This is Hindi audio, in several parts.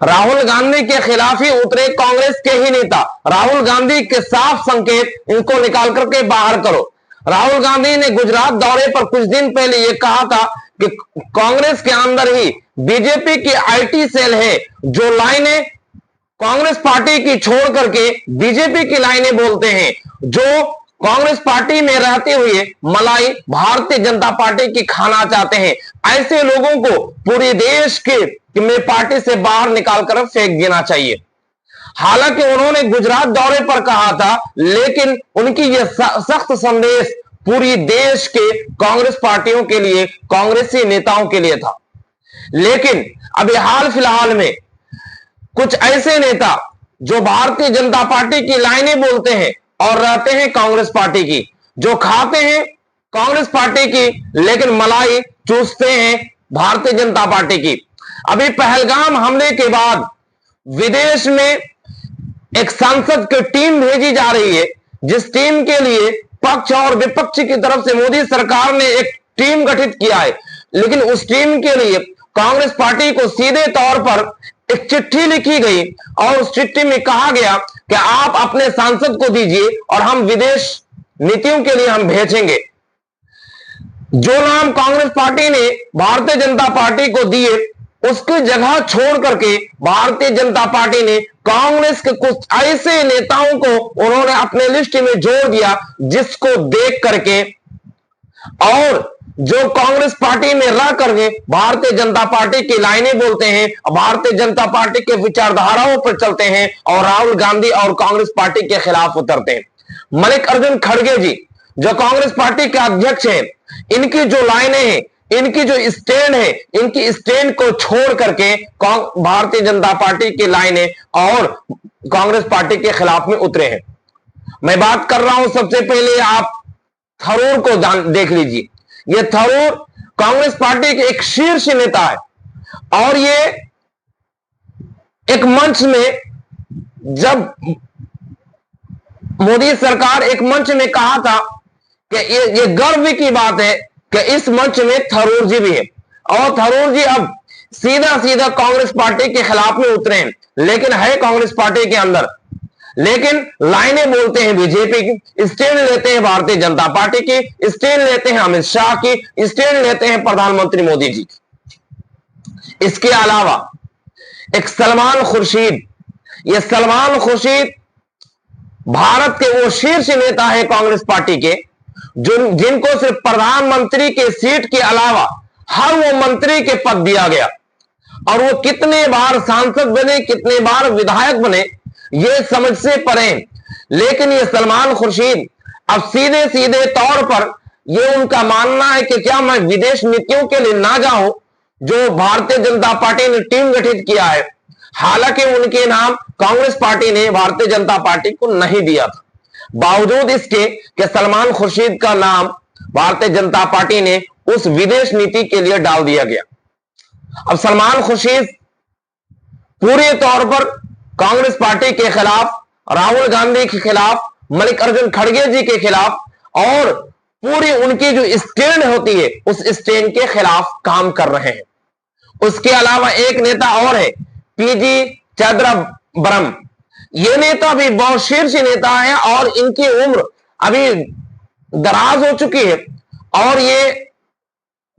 राहुल गांधी के खिलाफ ही उतरे कांग्रेस के ही नेता। राहुल गांधी के साफ संकेत, इनको निकाल करके बाहर करो। राहुल गांधी ने गुजरात दौरे पर कुछ दिन पहले यह कहा था कि कांग्रेस के अंदर ही बीजेपी की आईटी सेल है, जो लाइनें कांग्रेस पार्टी की छोड़ करके बीजेपी की लाइनें बोलते हैं, जो कांग्रेस पार्टी में रहते हुए मलाई भारतीय जनता पार्टी की खाना चाहते हैं। ऐसे लोगों को पूरे देश के में पार्टी से बाहर निकालकर फेंक देना चाहिए। हालांकि उन्होंने गुजरात दौरे पर कहा था, लेकिन उनकी यह सख्त संदेश पूरी देश के कांग्रेस पार्टियों के लिए, कांग्रेसी नेताओं के लिए था। लेकिन अभी हाल फिलहाल में कुछ ऐसे नेता जो भारतीय जनता पार्टी की लाइनें बोलते हैं और रहते हैं कांग्रेस पार्टी की, जो खाते हैं कांग्रेस पार्टी की लेकिन मलाई चूसते हैं भारतीय जनता पार्टी की। अभी पहलगाम हमले के बाद विदेश में एक सांसद की टीम भेजी जा रही है, जिस टीम के लिए पक्ष और विपक्ष की तरफ से मोदी सरकार ने एक टीम गठित किया है। लेकिन उस टीम के लिए कांग्रेस पार्टी को सीधे तौर पर एक चिट्ठी लिखी गई और उस चिट्ठी में कहा गया कि आप अपने सांसद को दीजिए और हम विदेश नीतियों के लिए हम भेजेंगे। जो नाम कांग्रेस पार्टी ने भारतीय जनता पार्टी को दिए, उसकी जगह छोड़ करके भारतीय जनता पार्टी ने कांग्रेस के कुछ ऐसे नेताओं को उन्होंने अपने लिस्ट में जोड़ दिया, जिसको देख करके और जो कांग्रेस पार्टी में रह करके भारतीय जनता पार्टी की लाइनें बोलते हैं, भारतीय जनता पार्टी के विचारधाराओं पर चलते हैं और राहुल गांधी और कांग्रेस पार्टी के खिलाफ उतरते हैं। मल्लिकार्जुन खड़गे जी, जो कांग्रेस पार्टी के अध्यक्ष हैं, इनकी जो लाइनें हैं, इनकी जो स्टैंड है, इनकी स्टैंड को छोड़ करके भारतीय जनता पार्टी की लाइनें और कांग्रेस पार्टी के खिलाफ में उतरे हैं। मैं बात कर रहा हूं, सबसे पहले आप थरूर को देख लीजिए। ये थरूर कांग्रेस पार्टी के एक शीर्ष नेता है और ये एक मंच में, जब मोदी सरकार एक मंच में कहा था कि ये गर्व की बात है कि इस मंच में थरूर जी भी है, और थरूर जी अब सीधा सीधा कांग्रेस पार्टी के खिलाफ में उतरे हैं, लेकिन है कांग्रेस पार्टी के अंदर, लेकिन लाइनें बोलते हैं बीजेपी की, स्टैंड लेते हैं भारतीय जनता पार्टी की, स्टैंड लेते हैं अमित शाह की, स्टैंड लेते हैं प्रधानमंत्री मोदी जी की। इसके अलावा एक सलमान खुर्शीद, ये सलमान खुर्शीद भारत के वो शीर्ष नेता है कांग्रेस पार्टी के, जिनको सिर्फ प्रधानमंत्री के सीट के अलावा हर वो मंत्री के पद दिया गया, और वो कितने बार सांसद बने, कितने बार विधायक बने, ये समझ से परे। लेकिन ये सलमान खुर्शीद अब सीधे सीधे तौर पर ये उनका मानना है कि क्या मैं विदेश नीतियों के लिए ना जाऊं, जो भारतीय जनता पार्टी ने टीम गठित किया है। हालांकि उनके नाम कांग्रेस पार्टी ने भारतीय जनता पार्टी को नहीं दिया था, बावजूद इसके कि सलमान खुर्शीद का नाम भारतीय जनता पार्टी ने उस विदेश नीति के लिए डाल दिया गया। अब सलमान खुर्शीद पूरे तौर पर कांग्रेस पार्टी के खिलाफ, राहुल गांधी के खिलाफ, मल्लिकार्जुन खड़गे जी के खिलाफ और पूरी उनकी जो स्टैंड होती है उस स्टैंड के खिलाफ काम कर रहे हैं। उसके अलावा एक नेता और है, पीजी चिदंबरम। ये नेता भी बहुत शीर्ष नेता है और इनकी उम्र अभी दराज हो चुकी है और ये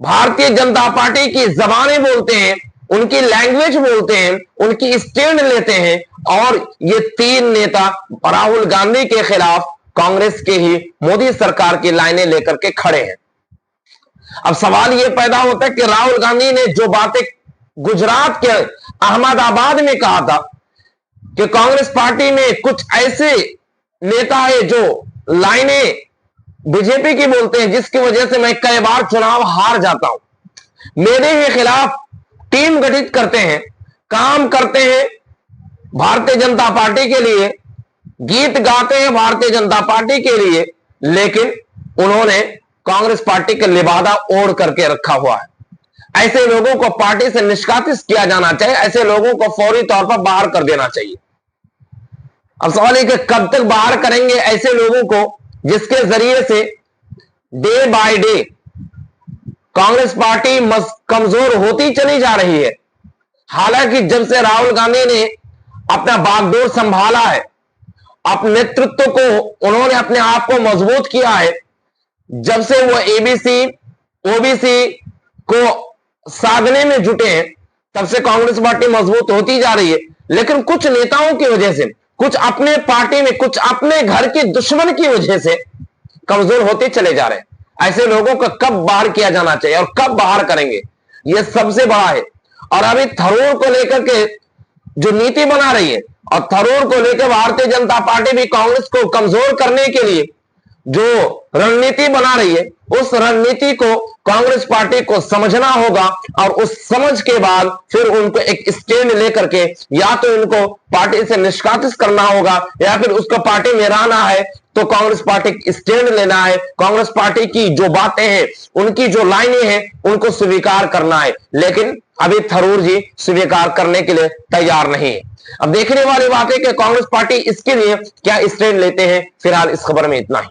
भारतीय जनता पार्टी की जबानें बोलते हैं, उनकी लैंग्वेज बोलते हैं, उनकी स्टैंड लेते हैं, और ये तीन नेता राहुल गांधी के खिलाफ कांग्रेस के ही मोदी सरकार की लाइनें लेकर के खड़े हैं। अब सवाल यह पैदा होता है कि राहुल गांधी ने जो बातें गुजरात के अहमदाबाद में कहा था कि कांग्रेस पार्टी में कुछ ऐसे नेता है जो लाइनें बीजेपी की बोलते हैं, जिसकी वजह से मैं कई बार चुनाव हार जाता हूं, मेरे ही खिलाफ टीम गठित करते हैं, काम करते हैं भारतीय जनता पार्टी के लिए, गीत गाते हैं भारतीय जनता पार्टी के लिए, लेकिन उन्होंने कांग्रेस पार्टी का लिबादा ओढ़ करके रखा हुआ है। ऐसे लोगों को पार्टी से निष्कासित किया जाना चाहिए, ऐसे लोगों को फौरी तौर पर बाहर कर देना चाहिए। अब सवाल है कि कब तक बाहर करेंगे ऐसे लोगों को, जिसके जरिए से day by day Congress party कमजोर होती चली जा रही है। हालांकि जब से राहुल गांधी ने अपना बागडोर संभाला है, अपने नेतृत्व को उन्होंने अपने आप को मजबूत किया है, जब से वो एबीसी ओबीसी को साधने में जुटे हैं, तब से कांग्रेस पार्टी मजबूत होती जा रही है। लेकिन कुछ नेताओं की वजह से, कुछ अपने पार्टी में, कुछ अपने घर के दुश्मन की वजह से कमजोर होते चले जा रहे हैं। ऐसे लोगों को कब बाहर किया जाना चाहिए और कब बाहर करेंगे, यह सबसे बड़ा है। और अभी थरूर को लेकर के जो नीति बना रही है, और थरूर को लेकर भारतीय जनता पार्टी भी कांग्रेस को कमजोर करने के लिए जो रणनीति बना रही है, उस रणनीति को कांग्रेस पार्टी को समझना होगा। और उस समझ के बाद फिर उनको एक स्टैंड लेकर के या तो इनको पार्टी से निष्कासित करना होगा, या फिर उसको पार्टी में रहना है तो कांग्रेस पार्टी स्टैंड लेना है। कांग्रेस पार्टी की जो बातें हैं, उनकी जो लाइनें हैं, उनको स्वीकार करना है। लेकिन अभी थरूर जी स्वीकार करने के लिए तैयार नहीं है। अब देखने वाली बात है कि कांग्रेस पार्टी इसके लिए क्या स्टैंड लेते हैं। फिलहाल इस खबर में इतना ही।